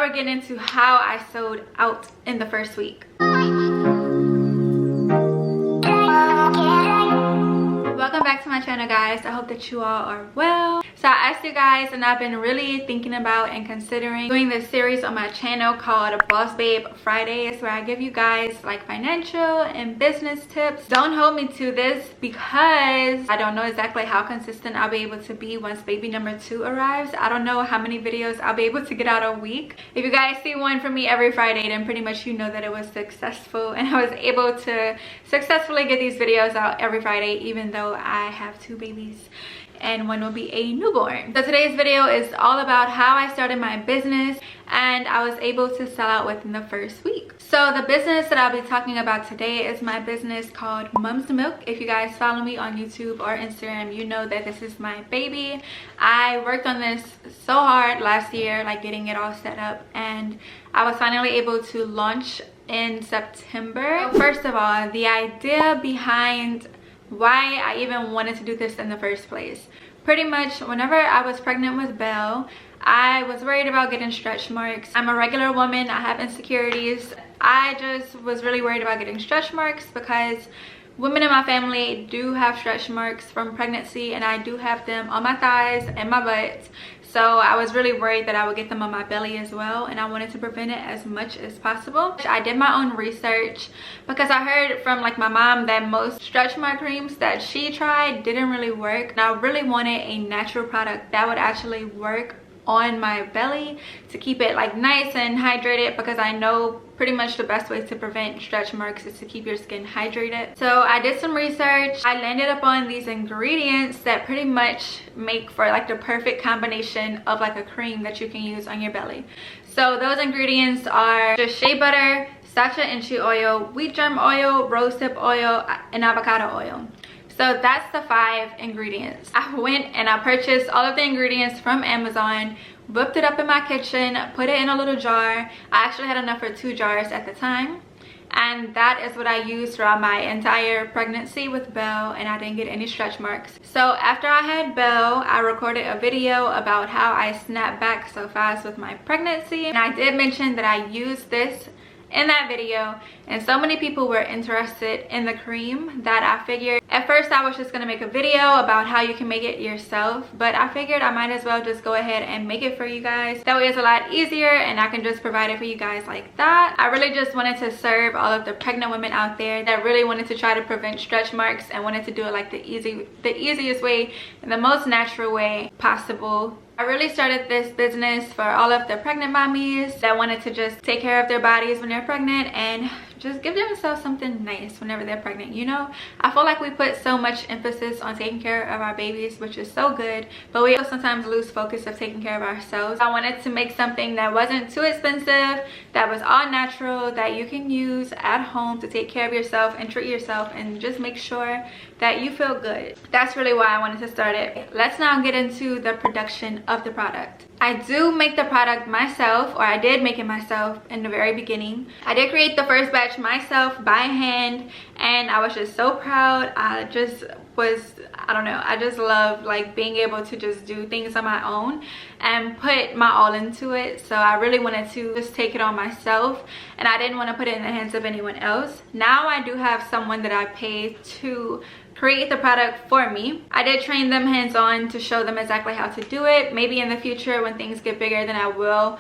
we're getting into how I sold out in the first week. Welcome back to my channel, guys. I hope that you all are well. So I asked you guys, and I've been really thinking about and considering doing this series on my channel called Boss Babe Fridays, where I give you guys like financial and business tips. Don't hold me to this because I don't know exactly how consistent I'll be able to be once baby number 2 arrives. I don't know how many videos I'll be able to get out a week. If you guys see one from me every Friday, then pretty much you know that it was successful, and I was able to successfully get these videos out every Friday, even though I have 2 babies and one will be a newborn. So today's video is all about how I started my business, and I was able to sell out within the first week. So the business that I'll be talking about today is my business called MumsMilk. If you guys follow me on YouTube or Instagram, you know that this is my baby. I worked on this so hard last year, like getting it all set up, and I was finally able to launch in September. So first of all, the idea behind why I even wanted to do this in the first place. Pretty much whenever I was pregnant with Belle, I was worried about getting stretch marks. I'm a regular woman, I have insecurities. I just was really worried about getting stretch marks because women in my family do have stretch marks from pregnancy, and I do have them on my thighs and my butt. So I was really worried that I would get them on my belly as well, and I wanted to prevent it as much as possible. I did my own research because I heard from like my mom that most stretch mark creams that she tried didn't really work, and I really wanted a natural product that would actually work on my belly to keep it like nice and hydrated, because I know pretty much the best way to prevent stretch marks is to keep your skin hydrated. So I did some research. I landed up on these ingredients that pretty much make for like the perfect combination of like a cream that you can use on your belly. So those ingredients are just shea butter, sachet and shea oil, wheat germ oil, rosehip oil, and avocado oil. So that's the 5 ingredients. I went and I purchased all of the ingredients from Amazon, whipped it up in my kitchen, put it in a little jar. I actually had enough for 2 jars at the time, and that is what I used throughout my entire pregnancy with Belle, and I didn't get any stretch marks. So after I had Belle, I recorded a video about how I snapped back so fast with my pregnancy, and I did mention that I used this in that video, and so many people were interested in the cream that I figured at first I was just gonna make a video about how you can make it yourself, but I figured I might as well just go ahead and make it for you guys. That way it's a lot easier, and I can just provide it for you guys like that. I really just wanted to serve all of the pregnant women out there that really wanted to try to prevent stretch marks and wanted to do it like the easiest way and the most natural way possible. I really started this business for all of the pregnant mommies that wanted to just take care of their bodies when they're pregnant and just give themselves something nice whenever they're pregnant. You know, I feel like we put so much emphasis on taking care of our babies, which is so good, but we sometimes lose focus of taking care of ourselves. I wanted to make something that wasn't too expensive, that was all natural, that you can use at home to take care of yourself and treat yourself and just make sure that you feel good. That's really why I wanted to start it. Let's now get into the production of the product. I do make the product myself, or I did make it myself in the very beginning. I did create the first batch myself by hand, and I was just so proud. I don't know, I just love like being able to just do things on my own and put my all into it. So I really wanted to just take it on myself, and I didn't want to put it in the hands of anyone else. Now I do have someone that I pay to create the product for me. I did train them hands-on to show them exactly how to do it. Maybe in the future when things get bigger, then I will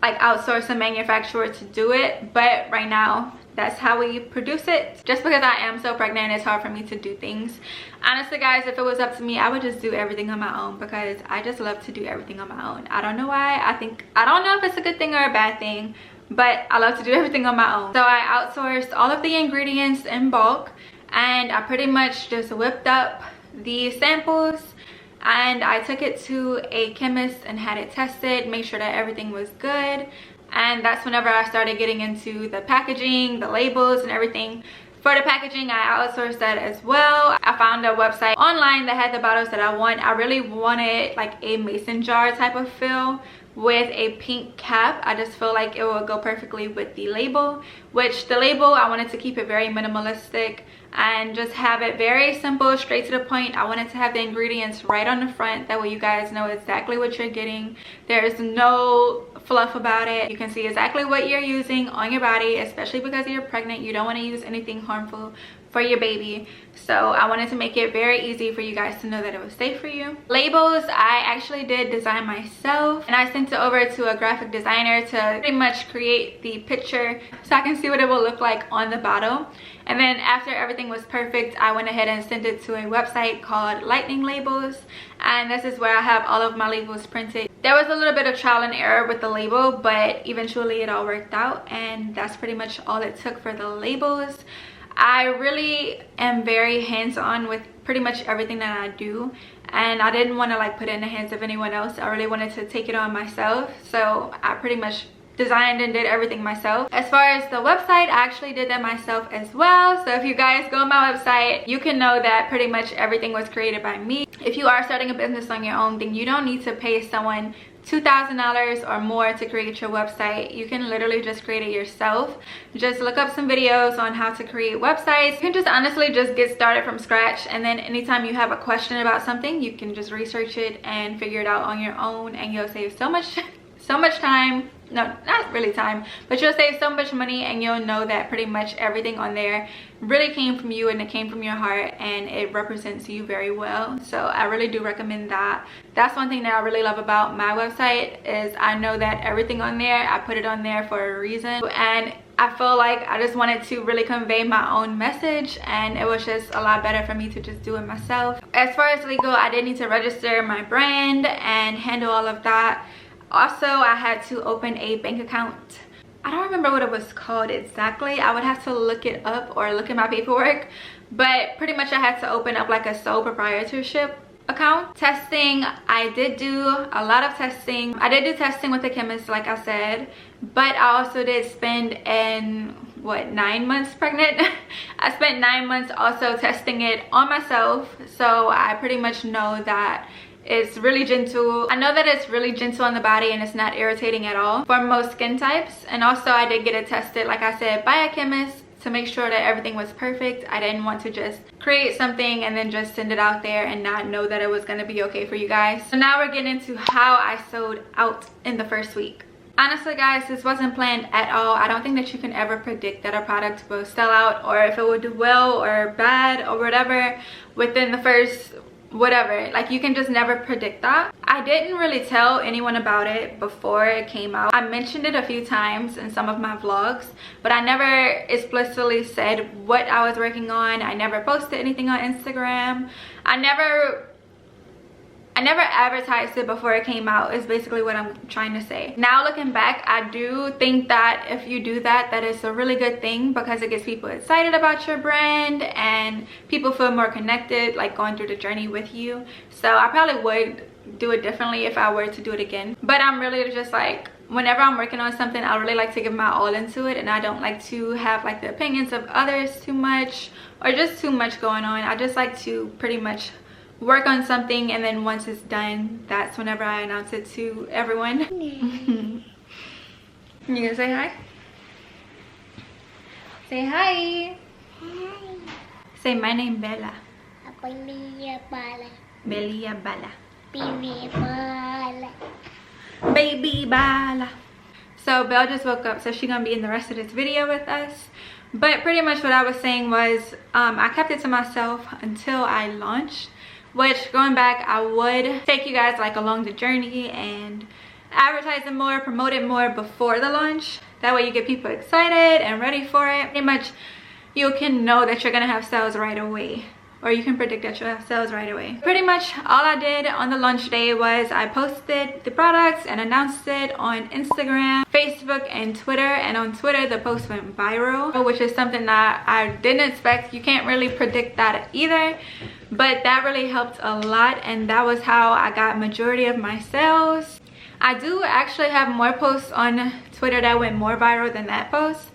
like outsource a manufacturer to do it, but right now that's how we produce it. Just because I am so pregnant, it's hard for me to do things. Honestly guys, if it was up to me, I would just do everything on my own, because I just love to do everything on my own. I don't know why. I don't know if it's a good thing or a bad thing, but I love to do everything on my own. So I outsourced all of the ingredients in bulk, and I pretty much just whipped up the samples, and I took it to a chemist and had it tested, make sure that everything was good. And that's whenever I started getting into the packaging, the labels and everything. For the packaging, I outsourced that as well. I found a website online that had the bottles that I want. I really wanted like a mason jar type of feel with a pink cap. I just feel like it will go perfectly with the label, which the label, I wanted to keep it very minimalistic and just have it very simple, straight to the point. I wanted to have the ingredients right on the front, that way you guys know exactly what you're getting. There's no fluff about it. You can see exactly what you're using on your body, especially because you're pregnant. You don't want to use anything harmful for your baby. So I wanted to make it very easy for you guys to know that it was safe for you. Labels, I actually did design myself, and I sent it over to a graphic designer to pretty much create the picture so I can see what it will look like on the bottle. And then after everything was perfect, I went ahead and sent it to a website called Lightning Labels, and this is where I have all of my labels printed. There was a little bit of trial and error with the label, but eventually it all worked out, and that's pretty much all it took for the labels. I really am very hands-on with pretty much everything that I do, and I didn't want to like put it in the hands of anyone else. I really wanted to take it on myself, so I pretty much designed and did everything myself. As far as the website, I actually did that myself as well. So if you guys go on my website, you can know that pretty much everything was created by me. If you are starting a business on your own, then you don't need to pay someone $2,000 or more to create your website. You can literally just create it yourself. Just look up some videos on how to create websites. You can just honestly just get started from scratch, and then anytime you have a question about something, you can just research it and figure it out on your own, and you'll save so much time. No, not really time, but you'll save so much money, and you'll know that pretty much everything on there really came from you, and it came from your heart, and it represents you very well. So I really do recommend that. That's one thing that I really love about my website, is I know that everything on there, I put it on there for a reason, and I feel like I just wanted to really convey my own message, and it was just a lot better for me to just do it myself. As far as legal, I did need to register my brand and handle all of that. Also, I had to open a bank account. I don't remember what it was called exactly. I would have to look it up or look at my paperwork, but pretty much I had to open up like a sole proprietorship account. Testing, I did do a lot of testing. I did do testing with a chemist, like I said, but I also did spend 9 months pregnant. I spent 9 months also testing it on myself, so I pretty much know that it's really gentle. I know that it's really gentle on the body, and it's not irritating at all for most skin types. And also I did get it tested, like I said, by a chemist to make sure that everything was perfect. I didn't want to just create something and then just send it out there and not know that it was going to be okay for you guys. So now we're getting into how I sold out in the first week. Honestly guys, this wasn't planned at all. I don't think that you can ever predict that a product will sell out, or if it will do well or bad or whatever within the first whatever. Like, you can just never predict that. I didn't really tell anyone about it before it came out. I mentioned it a few times in some of my vlogs, but I never explicitly said what I was working on. I never posted anything on Instagram. I never advertised it before it came out, is basically what I'm trying to say. Now looking back, I do think that if you do that, that is a really good thing, because it gets people excited about your brand and people feel more connected, like going through the journey with you. So I probably would do it differently if I were to do it again. But I'm really just like, whenever I'm working on something, I really like to give my all into it, and I don't like to have like the opinions of others too much, or just too much going on. I just like to pretty much work on something, and then once it's done, that's whenever I announce it to everyone. You gonna say hi? Say hi. Hi. Say my name Bella. Belia Bala. Belia Bala. Baby Bala. Baby Bala. So Belle just woke up, so she's gonna be in the rest of this video with us. But pretty much what I was saying was, I kept it to myself until I launched. Which, going back, I would take you guys like along the journey and advertise it more, promote it more before the launch. That way you get people excited and ready for it. Pretty much you can know that you're gonna have sales right away, or you can predict that you'll have sales right away. Pretty much all I did on the launch day was I posted the products and announced it on Instagram, Facebook, and Twitter. And on Twitter, the post went viral, which is something that I didn't expect. You can't really predict that either, but that really helped a lot, and that was how I got majority of my sales. I do actually have more posts on Twitter that went more viral than that post,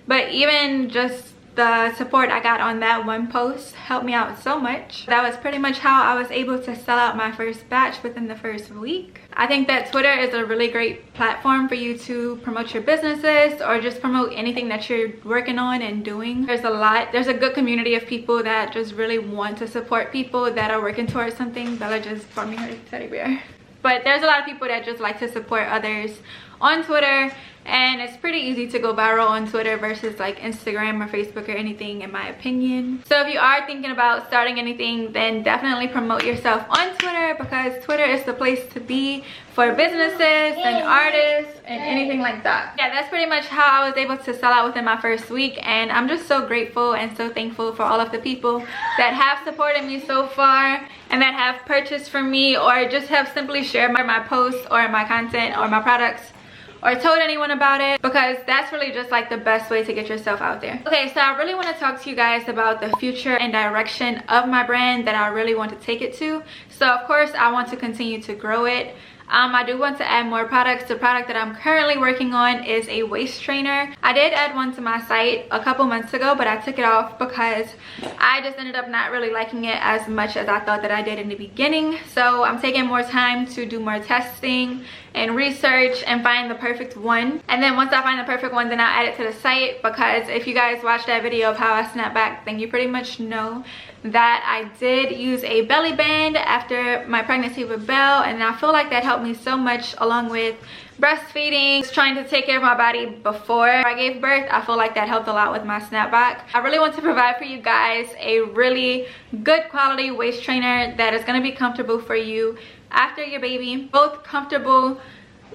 but even just the support I got on that one post helped me out so much. That was pretty much how I was able to sell out my first batch within the first week. I think that Twitter is a really great platform for you to promote your businesses, or just promote anything that you're working on and doing. There's a good community of people that just really want to support people that are working towards something. Bella just brought me her teddy bear. But there's a lot of people that just like to support others on Twitter, and it's pretty easy to go viral on Twitter versus like Instagram or Facebook or anything, in my opinion. So if you are thinking about starting anything, then definitely promote yourself on Twitter, because Twitter is the place to be for businesses and artists and anything like that. Yeah, that's pretty much how I was able to sell out within my first week, and I'm just so grateful and so thankful for all of the people that have supported me so far and that have purchased from me, or just have simply shared my posts or my content or my products, or told anyone about it, because that's really just like the best way to get yourself out there. Okay, so I really want to talk to you guys about the future and direction of my brand that I really want to take it to. So of course I want to continue to grow it. I do want to add more products. The product that I'm currently working on is a waist trainer. I did add one to my site a couple months ago, but I took it off because I just ended up not really liking it as much as I thought that I did in the beginning. So I'm taking more time to do more testing and research and find the perfect one. And then once I find the perfect one, then I'll add it to the site, because if you guys watched that video of how I snap back, then you pretty much know that I did use a belly band after my pregnancy with Belle, and I feel like that helped me so much, along with breastfeeding, trying to take care of my body before I gave birth. I feel like that helped a lot with my snapback. I really want to provide for you guys a really good quality waist trainer that is going to be comfortable for you after your baby, both comfortable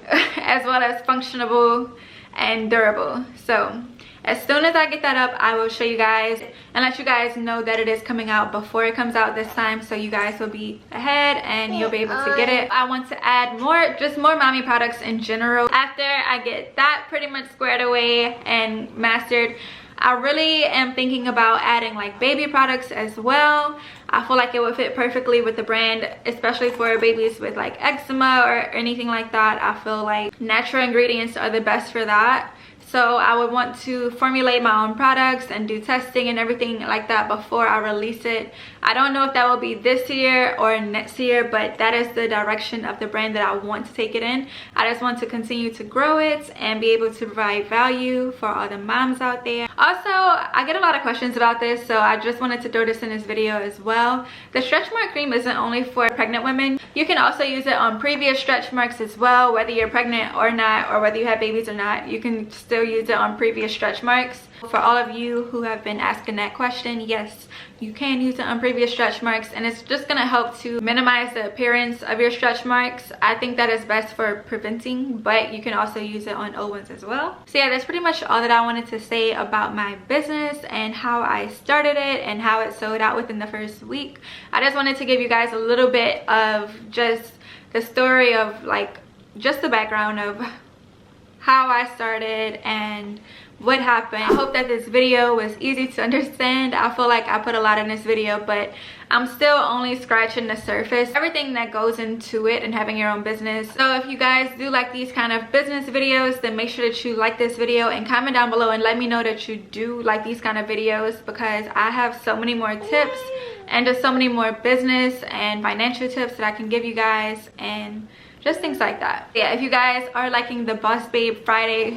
as well as functional and durable. So as soon as I get that up, I will show you guys and let you guys know that it is coming out before it comes out this time, so you guys will be ahead and you'll be able to get it. I want to add more mommy products in general. After I get that pretty much squared away and mastered, I really am thinking about adding like baby products as well. I feel like it would fit perfectly with the brand, especially for babies with like eczema or anything like that. I feel like natural ingredients are the best for that. So I would want to formulate my own products and do testing and everything like that before I release it. I don't know if that will be this year or next year, but that is the direction of the brand that I want to take it in. I just want to continue to grow it and be able to provide value for all the moms out there. Also, I get a lot of questions about this, so I just wanted to throw this in this video as well. The stretch mark cream isn't only for pregnant women. You can also use it on previous stretch marks as well, whether you're pregnant or not, or whether you have babies or not. You can still use it on previous stretch marks. For all of you who have been asking that question, yes, you can use it on previous stretch marks, and it's just going to help to minimize the appearance of your stretch marks. I think that is best for preventing, but you can also use it on old ones as well. So yeah, that's pretty much all that I wanted to say about my business and how I started it and how it sold out within the first week. I just wanted to give you guys a little bit of just the story of like just the background of how I started and what happened. I hope that this video was easy to understand. I feel like I put a lot in this video, but I'm still only scratching the surface, everything that goes into it and having your own business. So if you guys do like these kind of business videos, then make sure that you like this video and comment down below and let me know that you do like these kind of videos, because I have so many more tips and just so many more business and financial tips that I can give you guys, and just things like that. Yeah, if you guys are liking the Boss Babe Friday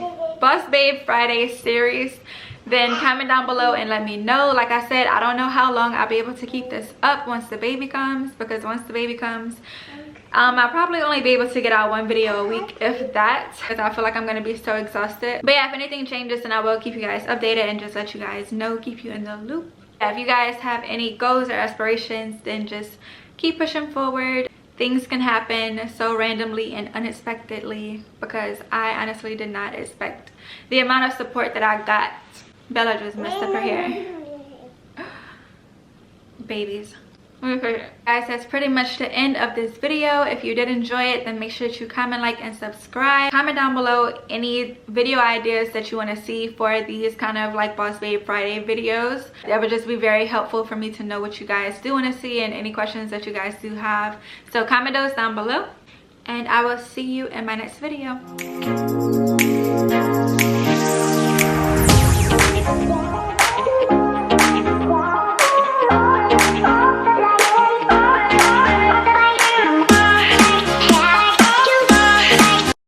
series, then comment down below and let me know. Like I said, I don't know how long I'll be able to keep this up once the baby comes, because once the baby comes, I'll probably only be able to get out one video a week, if that, because I feel like I'm going to be so exhausted. But yeah, if anything changes, then I will keep you guys updated and just let you guys know, keep you in the loop. Yeah, if you guys have any goals or aspirations, then just keep pushing forward. Things can happen so randomly and unexpectedly, because I honestly did not expect the amount of support that I got. Bella just messed up her hair. Babies. Guys, that's pretty much the end of this video. If you did enjoy it, then make sure that you comment, like, and subscribe. Comment down below any video ideas that you want to see for these kind of like Boss Babe Friday videos. That would just be very helpful for me to know what you guys do want to see and any questions that you guys do have. So comment those down below, and I will see you in my next video.